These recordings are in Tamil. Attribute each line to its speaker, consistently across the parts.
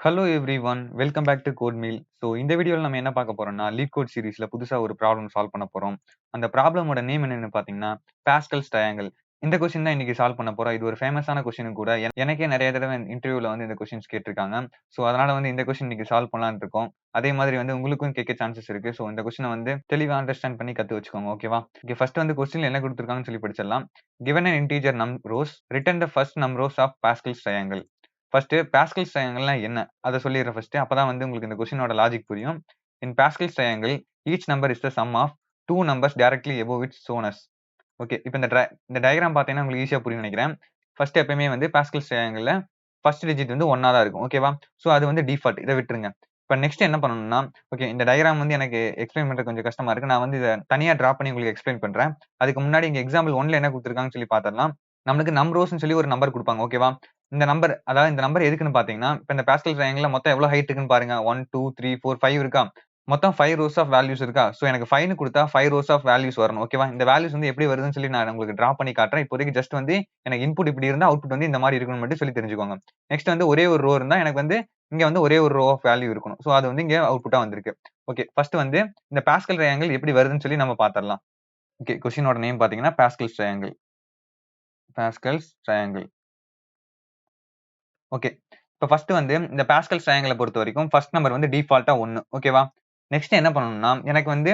Speaker 1: Hello everyone welcome back to code meal. So இந்த வீடியோவில் நம்ம என்ன பார்க்க போறோம்னா லீட் கோட் சீரிஸ்ல புதுசா ஒரு ப்ராப்ளம் சால்வ் பண்ண போறோம். அந்த ப்ராப்ளமோட நேம் என்னன்னு பார்த்தீங்கன்னா பாஸ்கல்ஸ் ட்ரையாங்கிள். இந்த கொஸ்டின் தான் இன்னைக்கு சால்வ் பண்ண போறோம். இது ஒரு ஃபேமஸான கொஸ்டின் கூட. எனக்கே நிறைய தடவை இன்டர்வியூல வந்து இந்த கொஸ்டின்ஸ் கேட்டிருக்காங்க. ஸோ அதனால வந்து இந்த கொஸ்டின் இன்னைக்கு சால்வ் பண்ணலாம்னு இருக்கோம். அதே மாதிரி வந்து உங்களுக்கும் கேட்க சான்சஸ் இருக்கு. ஸோ இந்த கொஸ்டினை வந்து தெளிவாக அண்டர்ஸ்டாண்ட் பண்ணி கத்து வச்சுக்கோங்க. ஓகேவா? ஓகே, ஃபர்ஸ்ட் வந்து கொஸ்டின் என்ன கொடுத்துருக்காங்கன்னு சொல்லி படிச்சிடலாம். given an integer num rows return the first num rows of Pascal's triangle. First Pascal's ட்ரையாங்கிள்னா என்ன அதை சொல்லிடுறேன் ஃபர்ஸ்ட். அப்பதான் வந்து உங்களுக்கு இந்த கொஸ்டினோட லாஜிக் புரியும். In Pascal's triangle each number is the sum of two numbers directly above its shown as. Okay, இப்போ இந்த டயக்ராம் பார்த்தீங்கன்னா உங்களுக்கு ஈஸியாக புரியும் நினைக்கிறேன். ஃபர்ஸ்ட் எப்பயுமே வந்து பாஸ்கல்ஸ் ட்ரையாங்கிள்ல ஃபர்ஸ்ட் டிஜிட் வந்து ஒன்னா தான் இருக்கும். ஓகேவா? ஸோ அது வந்து டிஃபால்ட், இதை விட்டுருங்க. இப்போ நெக்ஸ்ட் என்ன பண்ணணும்னா, ஓகே இந்த டயக்ராம் வந்து எனக்கு எக்ஸ்பிளைன் பண்றது கொஞ்சம் கஷ்டமா இருக்கு. நான் வந்து இதை தனியாக டிரா பண்ணி உங்களுக்கு எக்ஸ்பிளைன் பண்றேன். அதுக்கு முன்னாடி இங்க எக்ஸாம்பிள் 1ல என்ன கொடுத்துருக்காங்கன்னு சொல்லி பார்த்தரலாம். நம்மளுக்கு நம்பர்ஸ்னு சொல்லி ஒரு நம்பர் கொடுப்பாங்க. ஓகேவா? இந்த நம்பர், அதாவது இந்த நம்பர் எதுக்குன்னு பாத்தீங்கன்னா, இப்ப இந்த பாஸ்கல் ட்ரையாங்கிள்ல மொத்தம் எவ்வளவு ஹைட் இருக்குன்னு பாருங்க. 1 2 3 4 5 இருக்கா? மொத்தம் 5 rows ஆஃப் வேல்யூஸ் இருக்கா? சோ எனக்கு 5ன்னு கொடுத்தா 5 rows ஆஃப் வேல்யூஸ் வரணும். ஓகேவா? இந்த வேல்யூஸ் வந்து எப்படி வருதுன்னு சொல்லி நான் உங்களுக்கு டிரா பண்ணி காட்டுறேன். இப்போதைக்கு ஜஸ்ட் வந்து எனக்கு இன்புட் இப்படி இருந்தா அவுட்புட் வந்து இந்த மாதிரி இருக்கணும்னு மட்டும் சொல்லி தெரிஞ்சுக்கோங்க. நெக்ஸ்ட் வந்து ஒரே ஒரு ரோ இருந்தா எனக்கு வந்து இங்க வந்து ஒரே ஒரு ரோ ஆஃப் வேல்யூ இருக்கணும். சோ அது வந்து இங்க அவுட்புட்டா வந்திருக்கு. ஓகே, ஃபர்ஸ்ட் வந்து இந்த பாஸ்கல் ட்ரையாங்கிள் எப்படி வருதுன்னு சொல்லி நம்ம பாத்திரலாம். ஓகே, கொஸ்டினோட நேம் பாத்தீங்கன்னா pascals triangle. Pascals triangle. Okay, இப்போ ஃபர்ஸ்ட் வந்து இந்த பாஸ்கல் ட்ரையாங்கிளை பொறுத்த வரைக்கும் ஃபர்ஸ்ட் நம்பர் வந்து டிஃபால்ட்டா 1. ஓகேவா? நெக்ஸ்ட் என்ன பண்ணணும்னா, எனக்கு வந்து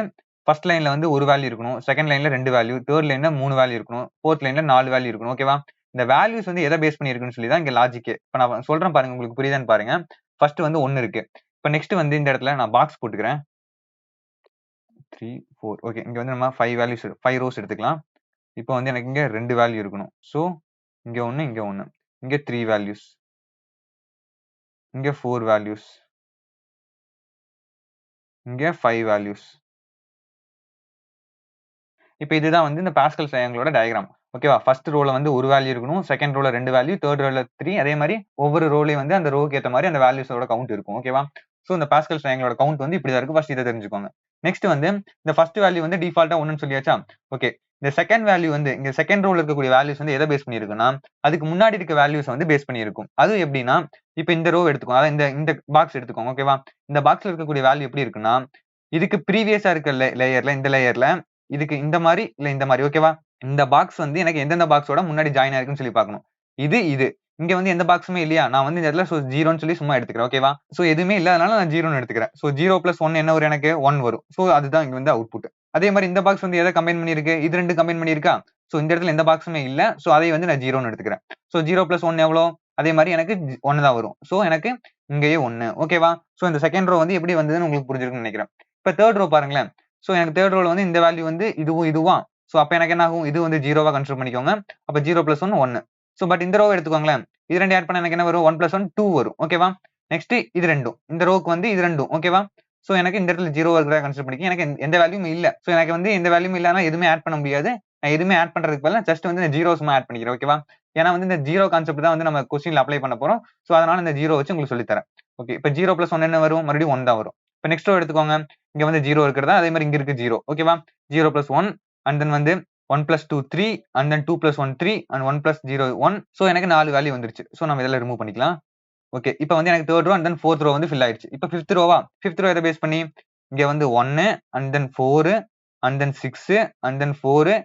Speaker 1: ஃபர்ஸ்ட் லைன்ல வந்து ஒரு வேல்யூ இருக்கணும், செகண்ட் லைன்ல 2 வேல்யூ, தேர்ட் லைன்ல 3 வேல்யூ இருக்கணும், ஃபோர்த் லைன்ல 4 வேல்யூ இருக்கணும். ஓகேவா? இந்த வேல்யூஸ் வந்து எதை பேஸ் பண்ணி இருக்குன்னு சொல்லி தான் இங்க லாஜிக்கே. இப்போ நான் சொல்றேன் பாருங்க, உங்களுக்கு புரியுதான்னு பாருங்க. ஃபர்ஸ்ட் வந்து 1 இருக்கு. இப்போ நெக்ஸ்ட் வந்து இந்த இடத்துல நான் பாக்ஸ் போட்டுக்கிறேன். 3 4. ஓகே, இங்க வந்து நம்ம 5 வேல்யூஸ் 5 ரோஸ் எடுத்துக்கலாம். இப்போ வந்து எனக்கு இங்க 2 வேல்யூ இருக்கணும். சோ இங்க 1 இங்க 1, இங்க 3 வேல்யூஸ், இங்க 4 வேல்யூஸ், இங்க 5 வேல்யூஸ். இப்போ இதுதான் வந்து இந்த பாஸ்கல் ட்ரையாங்கிளோட டயக்ராம். ஓகேவா? ஃபர்ஸ்ட் ரோல வந்து ஒரு வேல்யூ இருக்கணும், செகண்ட் ரோல 2 வேல்யூ, தேர்ட் ரோல 3. அதே மாதிரி ஒவ்வொரு ரோலையும் வந்து அந்த ரோக்கு ஏத்த மாதிரி அந்த வேல்யூஸோட கவுண்ட் இருக்கும். ஓகேவா? சோ இந்த பாஸ்கல் ட்ரையாங்கிளோட கவுண்ட் வந்து இப்படி தான் இருக்கு. ஃபர்ஸ்ட் இதை தெரிஞ்சுக்கோங்க. நெக்ஸ்ட் வந்து இந்த ஃபர்ஸ்ட் வேல்யூ வந்து டிஃபால்ட்டா 1ன்னு சொல்லியாச்சா? ஓகே, இந்த செகண்ட் வேல்யூ வந்து இங்க செகண்ட் ரோல இருக்கக்கூடிய வேல்யூஸ் வந்து எதை பேஸ் பண்ணி இருக்குன்னா, அதுக்கு முன்னாடி இருக்க வேல்யூஸ் வந்து பேஸ் பண்ணி இருக்கும். அது எப்படின்னா, இப்போ இந்த ரோ எடுத்துக்கோங்க, அதாவது இந்த பாக்ஸ் எடுத்துக்கோங்க. ஓகேவா? இந்த பாக்ஸ்ல இருக்கக்கூடிய வேல்யூ எப்படி இருக்குன்னா, இதுக்கு ப்ரீவியஸா இருக்க லேயர்ல, இந்த லேயர்ல இதுக்கு இந்த மாதிரி இல்ல இந்த மாதிரி. ஓகேவா? இந்த பாக்ஸ் வந்து எனக்கு எந்தெந்த பாக்ஸோட முன்னாடி ஜாயின் ஆயிருக்குன்னு சொல்லி பார்க்கணும். இது இங்க வந்து எந்த பாக்ஸுமே இல்லையா? நான் வந்து இந்த இடத்துல ஜீரோன்னு சொல்லி சும்மா எடுத்துக்கிறேன். ஓகேவா? சோ எதுவுமே இல்லாதனால நான் ஜீரோன்னு எடுத்துக்கிறேன். சோ 0 + 1 என்ன வரும்? எனக்கு 1 வரும். சோ அதுதான் இங்க வந்து அவுட்புட். அதே மாதிரி இந்த பாக்ஸ் வந்து எதை கம்பைன் பண்ணிருக்கு? இது 2 கம்பைன் பண்ணிருக்கா? சோ இந்த இடத்துல எந்த பாக்ஸுமே இல்ல. சோ அதை வந்து நான் ஜீரோன்னு எடுத்துக்கிறேன். சோ 0 + 1 எவ்வளோ? அதே மாதிரி எனக்கு 1 தான் வரும். சோ எனக்கு இங்கேயே 1. ஓகேவா? சோ இந்த செகண்ட் ரோ வந்து எப்படி வந்ததுன்னு உங்களுக்கு புரிஞ்சிருக்கும்னு நினைக்கிறேன். இப்ப தேர்ட் ரோ பாருங்களேன். சோ எனக்கு தேர்ட் ரோல வந்து இந்த வேல்யூ வந்து இதுவா? சோ அப்ப எனக்கு என்ன ஆகும்? இது வந்து 0வா கன்சிடர் பண்ணிக்கோங்க. அப்ப 0 + 1 1. சோ பட் இந்த ரோவை எடுத்துக்கோங்களேன். இது 2 ஆட் பண்ணா எனக்கு என்ன வரும்? 1 + 1 2 வரும். ஓகேவா? நெக்ஸ்ட் இது 2ம். இந்த ரோக்கு வந்து இது 2ம். ஓகேவா? சோ எனக்கு இந்த இடத்துல 0 இருக்கிறதா கன்சிடர் பண்ணிக்க. எனக்கு எந்த வேல்யூமே இல்ல. சோ எனக்கு வந்து எந்த வேல்யூமே இல்லனா எதுவுமே ஆட் பண்ண முடியாது. நான் எதுவுமே ஆட் பண்றதுக்கு பதிலா ஜஸ்ட் வந்து இந்த 0 சும்மா ஆட் பண்ணிக்கிறேன். ஓகேவா? ஏன்னா வந்து இந்த 0 கான்செப்ட் தான் வந்து நம்ம கொஸ்டின்ல அப்ளை பண்ண போறோம். சோ அதனால இந்த 0 வச்சு உங்களுக்கு சொல்லி தரேன். ஓகே, இப்ப 0 + 1 என்ன வரும்? மறுபடியும் 1 தான் வரும். இப்ப நெக்ஸ்ட் ரோ எடுத்துக்கோங்க. இங்க வந்து 0 இருக்கிறதா, அதே மாதிரி இங்க இருக்கு 0. ஓகேவா? 0 + 1 அண்ட் தென் வந்து 1 + 2 3 அண்ட் தென் 2 + 1 3 அண்ட் 1 + 0 1. சோ எனக்கு 4 வேல்யூ வந்துருச்சு. சோ நம்ம இதெல்லாம் ரிமூவ் பண்ணிக்கலாம். ஓகே, இப்போ வந்து எனக்கு third row and then fourth row வந்து ஃபில் ஆயிடுச்சு. இப்போ ஃபிஃப்த் ரோவா? ஃபிஃப்த் ரோ எதை பேஸ் பண்ணி? இங்க வந்து 1 and then 4 and then 6 and then 4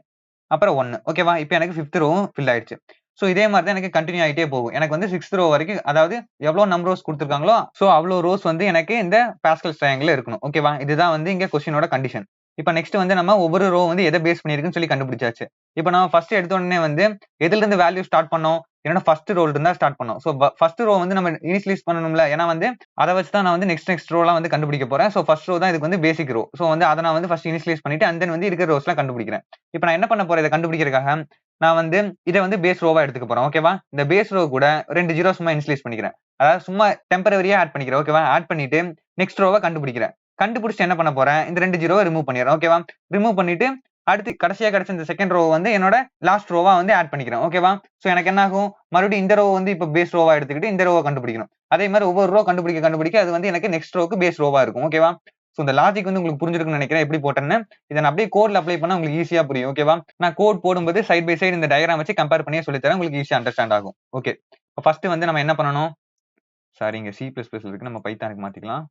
Speaker 1: அப்புறம் 1. ஓகேவா? இப்போ எனக்கு ஃபிஃப்த் ரோவும் ஃபில் ஆயிடுச்சு. சோ இதே மாதிரி தான் எனக்கு கண்டினியூ ஆயிட்டே போகும். எனக்கு வந்து 6th ரோ வரைக்கும், அதாவது எவ்வளவு நம்பர் ரோஸ் கொடுத்திருக்காங்களோ சோ அவ்வளவு ரோஸ் வந்து எனக்கு இந்த பாஸ்கல் ட்ரையாங்கிள்ல இருக்கணும். ஓகேவா? இதுதான் வந்து இங்க கொஸ்டினோட கண்டிஷன். இப்ப நெக்ஸ்ட் வந்து நம்ம ஒவ்வொரு ரோ வந்து எதை பேஸ் பண்ணிருக்குன்னு சொல்லி கண்டுபிடிச்சாச்சு. இப்ப நம்ம ஃபர்ஸ்ட் எடுத்த உடனே வந்து எதுல இருந்து வேல்யூ ஸ்டார்ட் பண்ணோம்? என்னோட ஃபர்ஸ்ட் ரோல இருந்தா ஸ்டார்ட் பண்ணோம். சோ ஃபர்ஸ்ட் ரோ வந்து நம்ம இனிஷியலைஸ் பண்ணணும்ல. ஏன்னா வந்து அதை வச்சு தான் நான் வந்து நெக்ஸ்ட் ரோலாம் வந்து கண்டுபிடிக்க போறேன். சோ ஃபர்ஸ்ட் ரோ தான் இதுக்கு வந்து பேசிக் ரோ. சோ வந்து அதை நான் வந்து ஃபர்ஸ்ட் இனிஷியலைஸ் பண்ணிட்டு அண்ட் தென் வந்து இருக்கிற ரோஸ்லாம் கண்டுபிடிக்கிறேன். இப்ப நான் என்ன பண்ண போறேன்? இதை கண்டுபிடிக்கிறதுக்காக நான் வந்து இதை வந்து பேஸ் ரோவா எடுத்துக்க போறேன். ஓகேவா? இந்த பேஸ் ரோ கூட 2 ஜீரோ சும்மா இனிஷியலைஸ் பண்ணிக்கிறேன். அதாவது சும்மா டெம்பரரியா ஆட் பண்ணிக்கிறேன். ஓகேவா? ஆட் பண்ணிட்டு நெக்ஸ்ட் ரோவை கண்டுபிடிக்கிறேன். கண்டுபிடிச்சு என்ன பண்ண போறேன்? இந்த 2 ஜீரோவை ரிமூவ் பண்ணிடுறேன். ஓகேவா? ரிமூவ் பண்ணிட்டு அடுத்து கடைசியா கிடைச்ச இந்த செகண்ட் ரோ வந்து என்னோட லாஸ்ட் ரோவா வந்து ஆட் பண்ணிக்கிறேன். ஓகேவா? சோ எனக்கு என்ன ஆகும்? மறுபடியும் இந்த ரோ வந்து இப்ப பேஸ் ரோவா எடுத்துக்கிட்டு இந்த ரோவை கண்டுபிடிக்கணும். அதே மாதிரி ஒவ்வொரு ரோ கண்டுபிடிக்க அது வந்து எனக்கு நெக்ஸ்ட் ரோக்கு பேஸ் ரோவா இருக்கும். ஓகேவா? சோ இந்த லாஜிக் வந்து உங்களுக்கு புரிஞ்சிருக்குன்னு நினைக்கிறேன். எப்படி போட்டேன்னு. இதை நான் அப்படியே கோட்ல அப்ளை பண்ணா உங்களுக்கு ஈஸியா புரியும். ஓகேவா? நான் கோட் போடும்போது சைட் பை சைடு இந்த டயக்ராம் வச்சு கம்பேர் பண்ணியே சொல்லி தரேன். உங்களுக்கு ஈஸியா அண்டர்ஸ்டாண்ட் ஆகும். ஓகே, ஃபர்ஸ்ட் வந்து நம்ம என்ன பண்ணணும்? சாரி இங்க C++ இருக்கு, நம்ம பைத்தானுக்கு மாத்திக்கலாம்.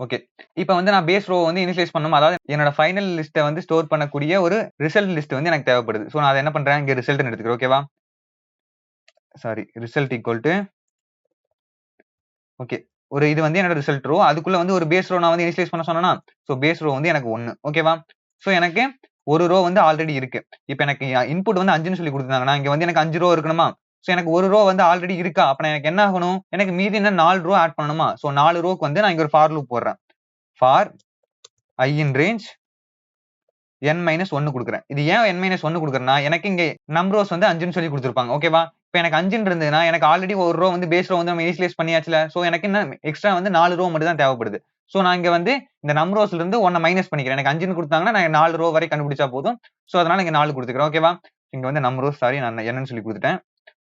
Speaker 1: ஓகே, இப்போ வந்து நான் பேஸ் ரோ வந்து இனிஷியலைஸ் பண்ணணும், அதாவது என்னோட ஃபைனல் லிஸ்ட்டை வந்து ஸ்டோர் பண்ணக்கூடிய ஒரு ரிசல்ட் லிஸ்ட் வந்து எனக்கு தேவைப்படுது. ஸோ நான் அதை என்ன பண்றேன், இங்க ரிசல்ட்னு எடுத்துக்கிறேன். ஓகேவா, sorry result equal to okay, ஒரு இது வந்து என்னோட ரிசல்ட் ரோ, அதுக்குள்ள வந்து ஒரு பேஸ் ரோ நான் வந்து இனிஷியலைஸ் பண்ண சொன்னேனா, சோ பேஸ் ரோ வந்து எனக்கு 1. ஓகேவா, சோ எனக்கு ஒரு ரோ வந்து ஆல்ரெடி இருக்கு. இப்போ எனக்கு இன்புட் வந்து 5ன்னு சொல்லி கொடுத்திருந்தாங்கன்னா இங்க வந்து எனக்கு 5 ரோ இருக்கணுமா, சோ எனக்கு ஒரு ரோ வந்து ஆல்ரெடி இருக்கா, அப்ப எனக்கு என்ன ஆகணும், எனக்கு மீதி என்ன 4 ரோ ஆட் பண்ணணுமா, சோ 4 ரோக்கு வந்து நான் இங்க ஒரு ஃபார் லூப் போடுறேன். For I in range n-1 கொடுக்குறேன். இது ஏன் n-1 கொடுக்குறேன்னா, எனக்கு இங்க நம்பர்ஸ் வந்து 5ன்னு சொல்லி கொடுத்திருப்பாங்க. ஓகேவா, இப்போ எனக்கு 5ன்னு இருந்ததுன்னா எனக்கு ஆல்ரெடி ஒரு ரோ வந்து பேஸ் ரோ வந்து நம்ம இனிஷியலைஸ் பண்ணியாச்சுல, சோ எனக்கு என்ன எக்ஸ்ட்ரா வந்து 4 ரோ மட்டும் தான் தேவைப்படுது. சோ நான் இங்க வந்து இந்த நம்பர்ஸ்ல இருந்து 1 மைனஸ் பண்ணிக்கிறேன். எனக்கு 5ன்னு கொடுத்தாங்கன்னா நான் 4 ரோ வரை கண்டுபிடிச்சா போதும். சோ அதனால இங்க 4 கொடுத்துக்கிறேன். ஓகேவா, இங்க வந்து நம்பர்ஸ், சாரி நான் என்னன்னு சொல்லி கொடுத்துட்டேன்.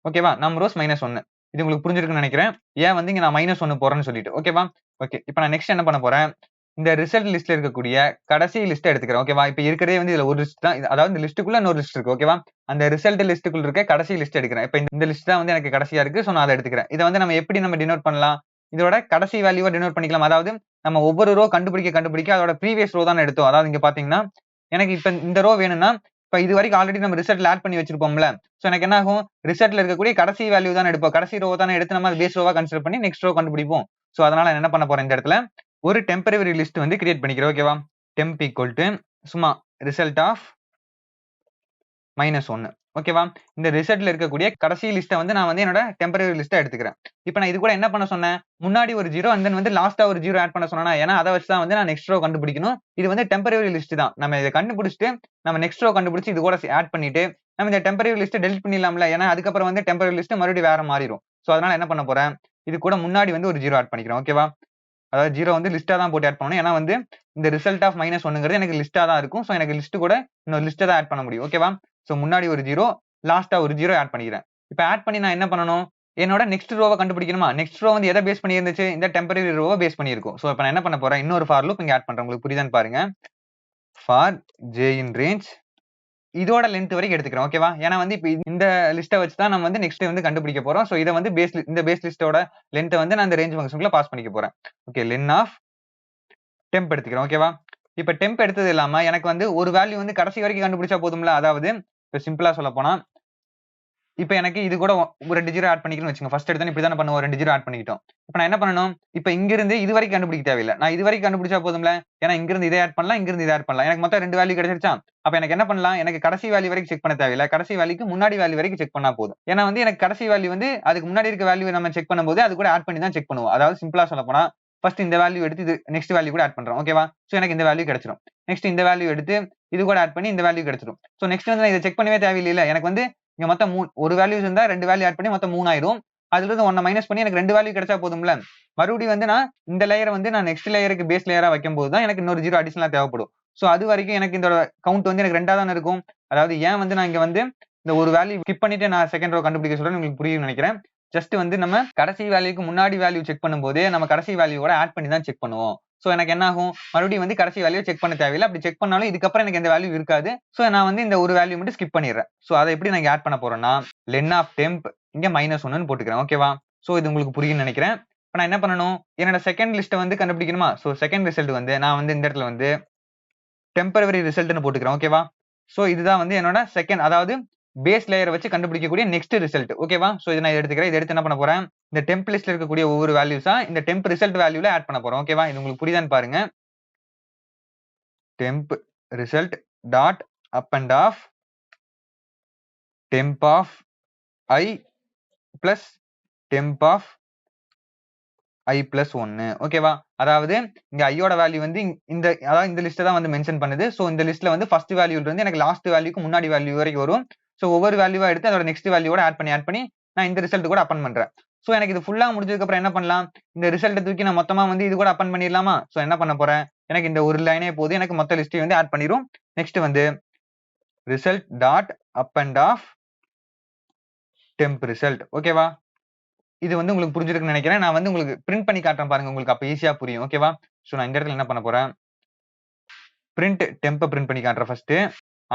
Speaker 1: ஓகேவா, நம்பர்ஸ் -1. இது உங்களுக்கு புரிஞ்சிருக்குன்னு நினைக்கிறேன். ஏன் வந்து இங்க நான் -1 போறேன்னு சொல்லிட்டு. ஓகேவா, ஓகே, இப்போ நான் நெக்ஸ்ட் என்ன பண்ண போறேன், இந்த ரிசல்ட் லிஸ்ட்ல இருக்கக்கூடிய கடைசி லிஸ்ட் எடுத்துக்கிறேன். ஓகேவா, இப்போ இருக்கிறதே வந்து இதுல ஒரு லிஸ்ட் தான், அதாவது இந்த லிஸ்ட்டுக்குள்ள இன்னொரு லிஸ்ட் இருக்கு. ஓகேவா, அந்த ரிசல்ட் லிஸ்ட்டுக்குள்ள இருக்க கடைசி லிஸ்ட் எடுக்கிறேன். இப்போ இந்த லிஸ்ட் தான் வந்து எனக்கு கடைசியா இருக்கு, சோ நான் அதை எடுத்துக்கிறேன். இதை வந்து நம்ம எப்படி டினோட் பண்ணலாம், இதோட கடைசி வேல்யூவை டினோட் பண்ணிக்கலாம். அதாவது நம்ம ஒவ்வொரு ரோ கண்டுபிடிக்க அதோட ப்ரீவியஸ் ரோ தான் எடுத்தோம். அதாவது இங்க பாத்தீங்கன்னா எனக்கு இப்ப இந்த ரோ வேணும்னா, இப்ப இது வரைக்கும் ஆல்ரெடி நம்ம ரிசல்ட்ல ஆட் பண்ணி வச்சிருப்போம்ல, சோ எனக்கு என்ன ஆகும், ரிசல்ட்ல இருக்கக்கூடிய கடைசி வேல்யூ தான் எடுப்போம், கடைசி ரோ தானே எடுத்து நம்ம பேஸ் ரோவா கன்சிடர் பண்ணி நெக்ஸ்ட் ரோ கண்டுபிடிப்போம். சோ அதனால நான் என்ன பண்ண போறேன், இந்த இடத்துல ஒரு டெம்பரரி லிஸ்ட் வந்து கிரியேட் பண்ணிக்கிறேன். ஓகேவா, டெம்ப் ஈக்குவல் டு சும்மா ரிசல்ட் ஆஃப் -1. ஓகேவா, இந்த ரிசல்ட்ல இருக்கக்கூடிய கடைசி லிஸ்ட்டை வந்து நான் வந்து என்னோட டெம்பரரி லிஸ்ட்டா எடுத்துக்கிறேன். இப்போ நான் இது கூட என்ன பண்ண சொன்னேன், முன்னாடி ஒரு 0 அண்ட் தென் வந்து லாஸ்டா ஒரு 0 ஆட் பண்ண சொன்னா, ஏன்னா அதை வச்சு தான் வந்து நான் நெக்ஸ்ட் ரோ கண்டுபிடிக்கணும். இது வந்து டெம்பரரி லிஸ்ட் தான், நம்ம இதை கண்டுபிடிச்சிட்டு நம்ம நெக்ஸ்ட் ரோ கண்டுபிடிச்சு இது கூட ஆட் பண்ணிட்டு நம்ம இந்த டெம்பரரி லிஸ்ட் டெலிட் பண்ணிடலாம்ல, ஏன்னா அதுக்கப்புறம் வந்து டெம்பரரி லிஸ்ட் மறுபடியும் வேற மாறிடும். சோ அதனால என்ன பண்ண போறேன், இது கூட முன்னாடி வந்து ஒரு 0 ஆட் பண்ணிக்கிறேன். ஓகேவா, அதாவது 0 வந்து லிஸ்டா தான் போட்டு ஆட் பண்ணணும், ஏன்னா வந்து இந்த ரிசல்ட் ஆஃப் -1ங்கிறது எனக்கு லிஸ்டா தான் இருக்கும். சோ எனக்கு லிஸ்ட் கூட இன்னொரு லிஸ்ட்டை தான் ஆட் பண்ண முடியும். ஓகேவா, சோ முன்னாடி ஒரு 0, லாஸ்டா ஒரு 0 ஆட் பண்ணிக்கிறேன். இப்போ ஆட் பண்ணி நான் என்ன பண்ணணும், என்னோட நெக்ஸ்ட் ரோவை கண்டுபிடிக்கணுமா, நெக்ஸ்ட் ரோ வந்து எதை பேஸ் பண்ணி இருந்துச்சு, இந்த டெம்பரரி ரோவை பேஸ் பண்ணி இருக்கும். சோ இப்போ நான் என்ன பண்ண போறேன், இன்னொரு ஃபார் லூப் இங்க ஆட் பண்றேன். உங்களுக்கு புரியுதான்னு பாருங்க. ஃபார் j in range இதோட லென்த் வரைக்கும் எடுத்துக்கிறேன். ஓகேவா, ஏன்னா வந்து இப்போ இந்த லிஸ்ட்டை வச்சு தான் நம்ம வந்து நெக்ஸ்ட் வந்து கண்டுபிடிக்க போறோம். சோ இதை வந்து இந்த பேஸ் லிஸ்ட்டோட லென்த்தை வந்து நான் இந்த ரேஞ்ச் ஃபங்க்ஷனுக்குள்ள பாஸ் பண்ணிக்க போறேன். ஓகே, லென் ஆஃப் டெம்ப் எடுத்துக்கிறேன். ஓகேவா, இப்போ டெம்ப் எடுத்தது இல்லாம எனக்கு வந்து ஒரு வேல்யூ வந்து கடைசி வரைக்கும் கண்டுபிடிச்சா போதும்ல, அதாவது இப்போ சிம்பிளா சொல்ல போனா, இப்போ எனக்கு இது கூட ஒரு 2 0 ஆட் பண்ணிக்கணும்னு வச்சுங்க. ஃபர்ஸ்ட் எடுத்தோன்னே இப்படி தானே பண்ணுவோம், 2 0 ஆட் பண்ணிக்கிட்டோம். இப்போ நான் என்ன பண்ணணும், இப்போ இங்க இருந்து இது வரைக்கும் கண்டுபிடிக்க தேவையில்லை, நான் இது வரைக்கும் கண்டுபிடிச்சா போதும்ல, ஏன்னா இங்க இருந்து இதை ஆட் பண்ணலாம், இங்க இருந்து இதை ஆட் பண்ணலாம். எனக்கு மொத்தம் 2 வேல்யூ கிடைச்சிருச்சா, அப்ப எனக்கு என்ன பண்ணலாம், எனக்கு கடைசி வேல்யூ வரைக்கும் செக் பண்ண தேவையில்லை, கடைசி வேல்யூக்கு முன்னாடி வேல்யூ வரைக்கும் செக் பண்ணா போதும். ஏன்னா வந்து எனக்கு கடைசி வேல்யூ வந்து அதுக்கு முன்னாடி இருக்க வேல்யூ நம்ம செக் பண்ணும்போது அது கூட ஆட் பண்ணி தான் செக் பண்ணுவோம். அதாவது சிம்பிளா சொல்ல போனா, ஃபர்ஸ்ட் இந்த வேல்யூ எடுத்து இது நெக்ஸ்ட் வேல்யூ கூட ஆட் பண்றோம். ஓகேவா, சோ எனக்கு இந்த வேல்யூ கிடைச்சிரும். நெக்ஸ்ட் இந்த வேல்யூ எடுத்து இது கூட ஆட் பண்ணி இந்த வேல்யூ கிடைச்சிரும். சோ நெக்ஸ்ட் வந்து நான் இதை செக் பண்ணவே தேவையில்லை, எனக்கு வந்து இங்க மொத்தம் ஒரு வேல்யூஸ் இருந்தா 2 வேல்யூ ஆட் பண்ணி மொத்தம் 3 ஆயிரும். அதுல இருந்து 1 மைனஸ் பண்ணி எனக்கு 2 வேல்யூ கிடைச்சா போதும்ல. மறுபடியும் வந்து நான் இந்த லேயரை வந்து நான் நெக்ஸ்ட் லேயருக்கு பேஸ் லேயரா வைக்கும்போது தான் எனக்கு இன்னொரு 0 அடிஷனலா தேவைப்படும். சோ அது வரைக்கும் எனக்கு இந்த கவுண்ட் வந்து எனக்கு 2ஆ தானே இருக்கும். அதாவது ஏன் வந்து நான் இங்க வந்து இந்த ஒரு வேல்யூ ஸ்கிப் பண்ணிட்டு நான் செகண்ட் ரோ கண்டுபிடிக்க சொல்றேன், உங்களுக்கு புரியும்னு நினைக்கிறேன். ஜஸ்ட் வந்து நம்ம கடைசி வேல்யூக்கு முன்னாடி வேல்யூ செக் பண்ணும்போதே நம்ம கடைசி வேல்யூவோட ஆட் பண்ணி தான் செக் பண்ணுவோம். சோ எனக்கு என்ன ஆகும், மறுபடியும் வந்து கடைசி வேல்யூ செக் பண்ண தேவையில்லை. அப்படி செக் பண்ணாலும் இதுக்கப்புறம் எனக்கு எந்த வேல்யூ இருக்காது. சோ நான் வந்து இந்த ஒரு வேல்யூ மட்டும் ஸ்கிப் பண்ணிடுறேன். சோ அதை எப்படி நான் ஆட் பண்ண போறேன்னா, லென் ஆஃப் டெம்ப் இங்க -1ன்னு போட்டுக்கிறேன். ஓகேவா, சோ இது உங்களுக்கு புரியும்னு நினைக்கிறேன். இப்போ நான் என்ன பண்ணணும், என்னோட செகண்ட் லிஸ்ட்டை வந்து கண்டுபிடிக்கணுமா, சோ செகண்ட் ரிசல்ட் வந்து நான் வந்து இந்த இடத்துல வந்து டெம்பரரி ரிசல்ட்னு போட்டுக்கிறேன். ஓகேவா, சோ இதுதான் வந்து என்னோட செகண்ட், அதாவது பேஸ் லேயரை வச்சு கண்டுபிடிக்கக்கூடிய நெக்ஸ்ட் ரிசல்ட். ஓகேவா, சோ இதை நான் எடுத்துக்கிறேன். இதை எடுத்து என்ன பண்ண போறேன், இந்த டெம்ப் லிஸ்ட்ல இருக்கக்கூடிய ஒவ்வொரு வேல்யூஸா இந்த டெம்ப் ரிசல்ட் வேல்யூல ஆட் பண்ண போறோம். ஓகேவா, இது உங்களுக்கு புரியுதான்னு பாருங்க. Temp result dot up and of temp of I plus temp of I+1. ஓகேவா, அதாவது இங்க ஐயோட வேல்யூ வந்து அதாவது இந்த லிஸ்ட் தான் வந்து மென்ஷன் பண்ணுது. சோ இந்த லிஸ்ட்ல வந்து ஃபர்ஸ்ட் வேல்யூல இருந்து எனக்கு லாஸ்ட் வேல்யூக்கு முன்னாடி வேல்யூ வரைக்கும் வரும். சோ ஒவ்வொரு வேல்யூவா எடுத்து அதோட நெக்ஸ்ட் வேல்யூவோட ஆட் பண்ணி நான் இந்த ரிசல்ட் கூட அப்பன் பண்றேன். சோ எனக்கு இது ஃபுல்லா முடிஞ்சதுக்கு அப்புறம் என்ன பண்ணலாம், இந்த ரிசல்ட் தூக்கி நான் மொத்தமா வந்து இது கூட அப்பன் பண்ணிடலாமா. சோ என்ன பண்ண போறேன், எனக்கு இந்த ஒரு லைனே போதும், எனக்கு மொத்த லிஸ்டையும் வந்து ஆட் பண்ணிரும். நெக்ஸ்ட் வந்து result dot up and of temp result. ஓகேவா, இது வந்து உங்களுக்கு புரிஞ்சிருக்குன்னு நினைக்கிறேன். நான் வந்து உங்களுக்கு பிரிண்ட் பண்ணி காட்டுறேன் பாருங்க, உங்களுக்கு அப்ப ஈஸியா புரியும். ஓகேவா, சோ நான் இந்த இடத்துல என்ன பண்ண போறேன், பிரிண்ட் டெம்ப் பிரிண்ட் பண்ணி காட்டுறேன் ஃபர்ஸ்ட்,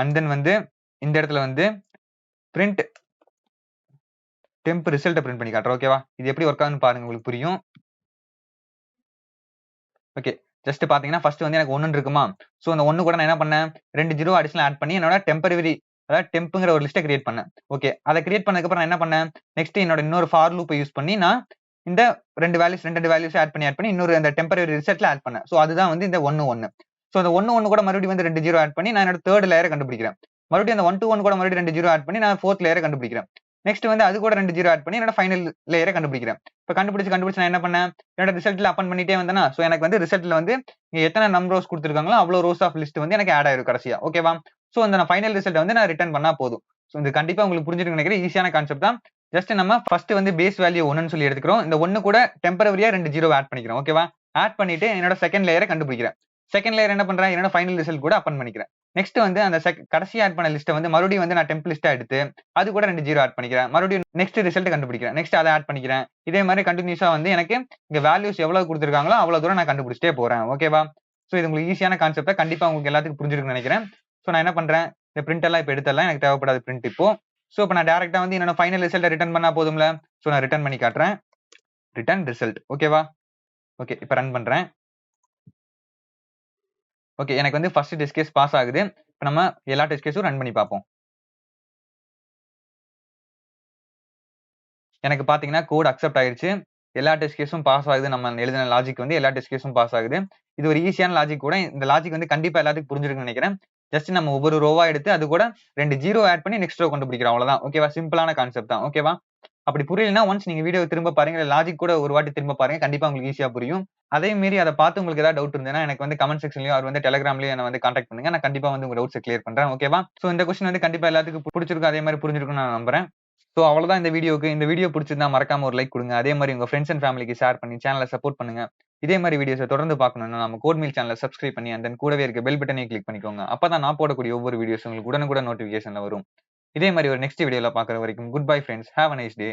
Speaker 1: அண்ட் தென் வந்து இந்த இடத்துல வந்து பிரிண்ட் டெம்ப் ரிசல்ட்டை பிரிண்ட் பண்ணி காட்டுறேன். ஓகேவா? இது எப்படி ஒர்க் ஆகுதுன்னு பாருங்க, உங்களுக்கு புரியும். ஓகே. ஜஸ்ட் பாத்தீங்கன்னா ஃபர்ஸ்ட் வந்து எனக்கு 1 இருக்குமா? சோ அந்த 1 கூட நான் என்ன பண்ணேன்? 2 ஜீரோ அடிஷனல் ஆட் பண்ணி என்னோட டெம்பரவரி அதாவது டெம்ப்ங்கிற ஒரு லிஸ்ட்ட கிரியேட் பண்ணேன். ஓகே. அத கிரியேட் பண்ணதுக்கு அப்புறம் நான் என்ன பண்ணேன்? நெக்ஸ்ட் என்னோட இன்னொரு ஃபார் லூப்ப யூஸ் பண்ணி நான் இந்த 2 வேல்யூஸ் ஆட் பண்ணி இன்னொரு அந்த டெம்பரவரி ரிசல்ட்ல ஆட் பண்ணேன். சோ அதுதான் வந்து இந்த 1 1. சோ அந்த 1 1 கூட மறுபடியும் வந்து 2 ஜீரோ ஆட் பண்ணி நான் என்னோட 3rd லேயர கண்டுபிடிக்கிறேன். மறுபடியும் அந்த 1 to 1 கூட மறுபடியும் 2 ஜீரோ ஆட் பண்ணி நான் 4th லேயர கண்டுபிடிக்கிறேன். நெக்ஸ்ட் வந்து அது கூட 2 ஜீரோ ஆட் பண்ணி என்னோட ஃபைனல் லேயர கண்டுபிடிக்கிறேன். இப்ப கண்டுபிடிச்சு நான் என்ன பண்ணேன்? என்னோட ரிசல்ட்ல அப்பன் பண்ணிட்டே வந்தேனா, சோ எனக்கு வந்து ரிசல்ட்ல வந்து இங்க எத்தனை நம்பர் ரோஸ் குடுத்திருக்காங்களோ அவ்வளவு ரோஸ் ஆஃப் லிஸ்ட் வந்து எனக்கு ஆட் ஆயிரும் கடைசியா. ஓகேவா? சோ அந்த நான் ஃபைனல் ரிசல்ட்ட வந்து நான் ரிட்டர்ன் பண்ணா போதும். சோ இது கண்டிப்பா உங்களுக்கு புரிஞ்சிருக்கும்னு நினைக்கிறேன். ஈஸியான கான்செப்ட் தான். ஜஸ்ட் நம்ம ஃபர்ஸ்ட் வந்து பேஸ் வேல்யூ 1ன்னு சொல்லி எடுத்துக்கிறோம். இந்த 1 கூட டெம்பரவரியா 2 ஜீரோ ஆட் பண்ணிக்கிறோம். ஓகேவா? ஆட் பண்ணிட்டு என்னோட செகண்ட் லேயர கண்டுபிடிக்கிறேன். செகண்ட் லேயர் என்ன பண்றேன்? என்னோட ஃபைனல் ரிசல்ட் கூட அப்பன் பண்ணிக்கிறேன். நெக்ஸ்ட் வந்து அந்த கடைசி ஆட் பண்ண லிஸ்ட்ட வந்து மறுபடியும் வந்து நான் டெம்ப் லிஸ்ட்டா எடுத்து அது கூட 2 ஜீரோ ஆட் பண்ணிக்கிறேன். மறுபடியும் நெக்ஸ்ட் ரிசல்ட் கண்டுபிடிக்கிறேன். நெக்ஸ்ட் அத ஆட் பண்ணிக்கிறேன். இதே மாதிரி கன்டினியூஸா வந்து எனக்கு இங்க வேல்யூஸ் எவ்வளவு குடுத்திருக்காங்களோ அவ்வளவு தூரம் நான் கண்டுபிடிச்சிட்டே போறேன். ஓகேவா? சோ இது உங்களுக்கு ஈஸியான கான்செப்ட். கண்டிப்பா உங்களுக்கு எல்லாத்துக்கும் புரிஞ்சிருக்கும்னு நினைக்கிறேன். சோ நான் என்ன பண்றேன்? இந்த பிரிண்ட் எல்லாம் இப்ப எடுத்துடலாம். எனக்கு தேவைப்படாத பிரிண்ட் இப்போ. சோ இப்ப நான் டைரக்ட்டா வந்து என்னோட ஃபைனல் ரிசல்ட்ட ரிட்டர்ன் பண்ணா போதும்ல. சோ நான் ரிட்டர்ன் பண்ணி காட்டுறேன். Return result. ஓகேவா? ஓகே. இப்ப ரன் பண்றேன். ஓகே. எனக்கு வந்து ஃபர்ஸ்ட் டெஸ்ட் கேஸ் பாஸ் ஆகுது. இப்ப நம்ம எல்லா டெஸ்ட் கேஸும் ரன் பண்ணி பார்ப்போம். எனக்கு பாத்தீங்கன்னா கோட் அக்செப்ட் ஆயிருச்சு. எல்லா டெஸ்ட் கேஸும் பாஸ் ஆகுது. நம்ம எழுதின லாஜிக் வந்து எல்லா டெஸ்ட் கேஸும் பாஸ் ஆகுது. இது ஒரு ஈஸியான லாஜிக் கூட. இந்த லாஜிக் வந்து கண்டிப்பா எல்லாத்துக்கும் புரிஞ்சிருக்கும்னு நினைக்கிறேன். ஜஸ்ட் நம்ம ஒவ்வொரு ரோவா எடுத்து அது கூட 2 ஜீரோ ஆட் பண்ணி நெக்ஸ்ட் ரோ கண்டுபிடிக்கிறோம். அவ்வளவுதான். ஓகேவா? சிம்பிளான கான்செப்ட் தான். ஓகேவா? அப்படி புரியலன்னா ஒன்ஸ் நீங்க வீடியோ திரும்ப பாருங்க. இல்ல லாஜிக் கூட ஒரு வாட்டி திரும்ப பாருங்க. கண்டிப்பா உங்களுக்கு ஈஸியா புரியும். அதே மீறி அத பார்த்து உங்களுக்கு ஏதாவது டவுட் இருந்ததுன்னா எனக்கு வந்து கமெண்ட் செக்ஷன்லயோ ஆர் வந்து டெலிகிராம்லயோ என்ன வந்து கான்டாக்ட் பண்ணுங்க. நான் கண்டிப்பா வந்து உங்க டவுட்ஸ கிளியர் பண்றேன். ஓகேவா? சோ இந்த கொஸ்டின் வந்து கண்டிப்பா எல்லாத்துக்கும் புடிச்சிருக்கும். அதே மாதிரி புரிஞ்சிருக்கும்னு நான் நம்புறேன். சோ அவ்வளவுதான் இந்த வீடியோக்கு. இந்த வீடியோ பிடிச்சிருந்தா மறக்காம ஒரு லைக் கொடுங்க. அதே மாதிரி உங்க ஃப்ரெண்ட்ஸ் அண்ட் ஃபேமிலிக்கு ஷேர் பண்ணி சேனலை சப்போர்ட் பண்ணுங்க. இதே மாதிரி வீடியோஸை தொடர்ந்து பார்க்கணும்னா நம்ம கோட் மீல் சேனலை சப்ஸ்கிரைப் பண்ணி அந்த கூடவே இருக்க பெல் பட்டனையும் கிளிக் பண்ணிக்கோங்க. அப்பதான் நான் போடக்கூடிய ஒவ்வொரு வீடியோஸ் உங்களுக்கு உடனுக்குடன் நோட்டிபிகேஷன்ல வரும். இதே மாதிரி ஒரு நெக்ஸ்ட் வீடியோல பாக்குற வரைக்கும் good bye friends. Have a nice day.